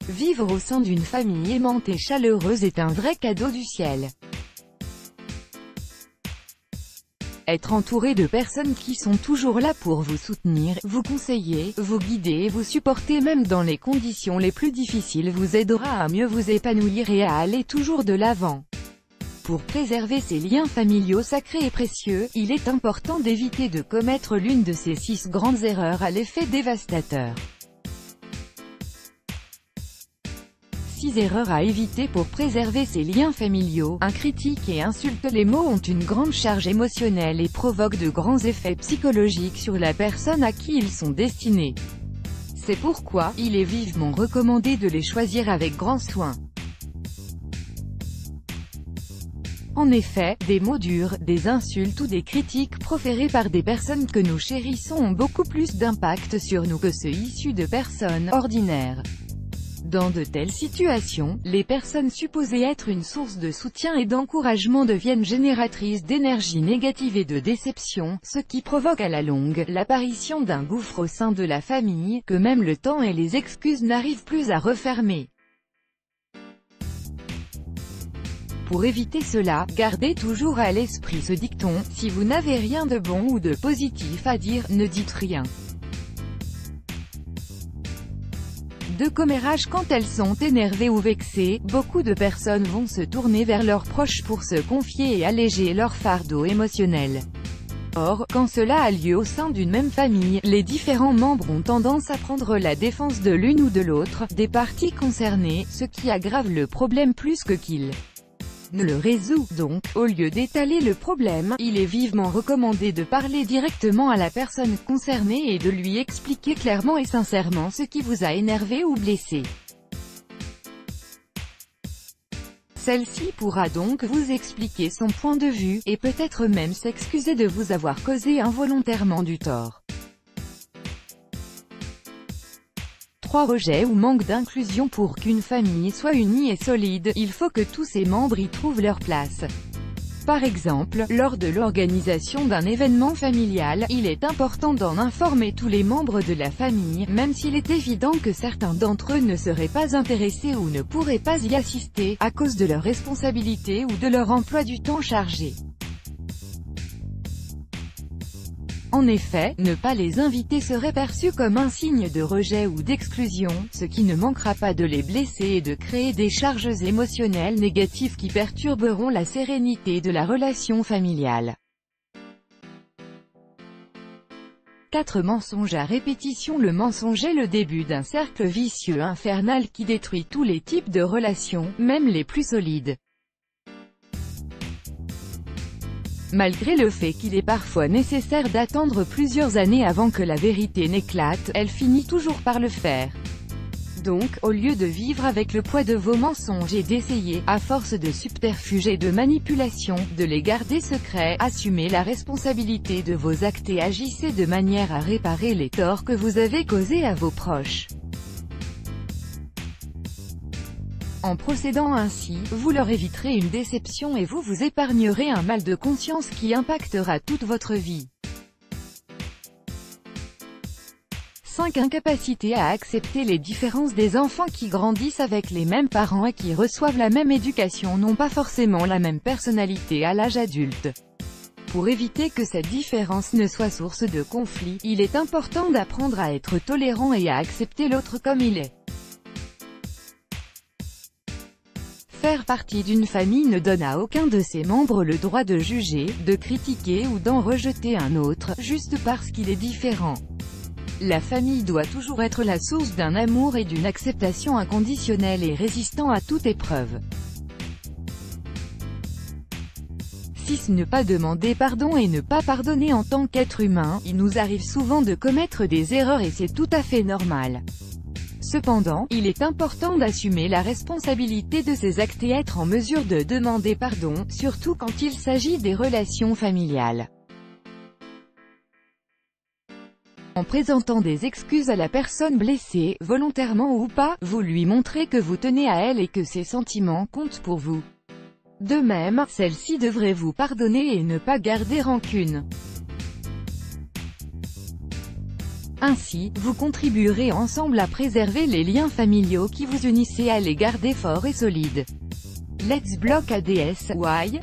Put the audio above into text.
Vivre au sein d'une famille aimante et chaleureuse est un vrai cadeau du ciel. Être entouré de personnes qui sont toujours là pour vous soutenir, vous conseiller, vous guider et vous supporter même dans les conditions les plus difficiles vous aidera à mieux vous épanouir et à aller toujours de l'avant. Pour préserver ces liens familiaux sacrés et précieux, il est important d'éviter de commettre l'une de ces 6 grandes erreurs à l'effet dévastateur. 6 erreurs à éviter pour préserver ces liens familiaux. 1. Critique et insulte. Les mots ont une grande charge émotionnelle et provoquent de grands effets psychologiques sur la personne à qui ils sont destinés. C'est pourquoi, il est vivement recommandé de les choisir avec grand soin. En effet, des mots durs, des insultes ou des critiques proférées par des personnes que nous chérissons ont beaucoup plus d'impact sur nous que ceux issus de personnes ordinaires. Dans de telles situations, les personnes supposées être une source de soutien et d'encouragement deviennent génératrices d'énergie négative et de déception, ce qui provoque à la longue l'apparition d'un gouffre au sein de la famille, que même le temps et les excuses n'arrivent plus à refermer. Pour éviter cela, gardez toujours à l'esprit ce dicton: si vous n'avez rien de bon ou de positif à dire, ne dites rien. De commérage. Quand elles sont énervées ou vexées, beaucoup de personnes vont se tourner vers leurs proches pour se confier et alléger leur fardeau émotionnel. Or, quand cela a lieu au sein d'une même famille, les différents membres ont tendance à prendre la défense de l'une ou de l'autre des parties concernées, ce qui aggrave le problème plus que qu'il ne le résout. Donc, au lieu d'étaler le problème, il est vivement recommandé de parler directement à la personne concernée et de lui expliquer clairement et sincèrement ce qui vous a énervé ou blessé. Celle-ci pourra donc vous expliquer son point de vue, et peut-être même s'excuser de vous avoir causé involontairement du tort. 3. Rejet ou manque d'inclusion. Pour qu'une famille soit unie et solide, il faut que tous ses membres y trouvent leur place. Par exemple, lors de l'organisation d'un événement familial, il est important d'en informer tous les membres de la famille, même s'il est évident que certains d'entre eux ne seraient pas intéressés ou ne pourraient pas y assister, à cause de leurs responsabilités ou de leur emploi du temps chargé. En effet, ne pas les inviter serait perçu comme un signe de rejet ou d'exclusion, ce qui ne manquera pas de les blesser et de créer des charges émotionnelles négatives qui perturberont la sérénité de la relation familiale. 4. Mensonge à répétition. Le mensonge est le début d'un cercle vicieux infernal qui détruit tous les types de relations, même les plus solides. Malgré le fait qu'il est parfois nécessaire d'attendre plusieurs années avant que la vérité n'éclate, elle finit toujours par le faire. Donc, au lieu de vivre avec le poids de vos mensonges et d'essayer, à force de subterfuges et de manipulation, de les garder secrets, assumez la responsabilité de vos actes et agissez de manière à réparer les torts que vous avez causés à vos proches. En procédant ainsi, vous leur éviterez une déception et vous vous épargnerez un mal de conscience qui impactera toute votre vie. 5. Incapacité à accepter les différences. Des enfants qui grandissent avec les mêmes parents et qui reçoivent la même éducation n'ont pas forcément la même personnalité à l'âge adulte. Pour éviter que cette différence ne soit source de conflit, il est important d'apprendre à être tolérant et à accepter l'autre comme il est. Faire partie d'une famille ne donne à aucun de ses membres le droit de juger, de critiquer ou d'en rejeter un autre, juste parce qu'il est différent. La famille doit toujours être la source d'un amour et d'une acceptation inconditionnelle et résistant à toute épreuve. 6. Ne pas demander pardon et ne pas pardonner. En tant qu'être humain, il nous arrive souvent de commettre des erreurs et c'est tout à fait normal. Cependant, il est important d'assumer la responsabilité de ses actes et être en mesure de demander pardon, surtout quand il s'agit des relations familiales. En présentant des excuses à la personne blessée, volontairement ou pas, vous lui montrez que vous tenez à elle et que ses sentiments comptent pour vous. De même, celle-ci devrait vous pardonner et ne pas garder rancune. Ainsi, vous contribuerez ensemble à préserver les liens familiaux qui vous unissent et à les garder forts et solides. Let's block ADS. Why?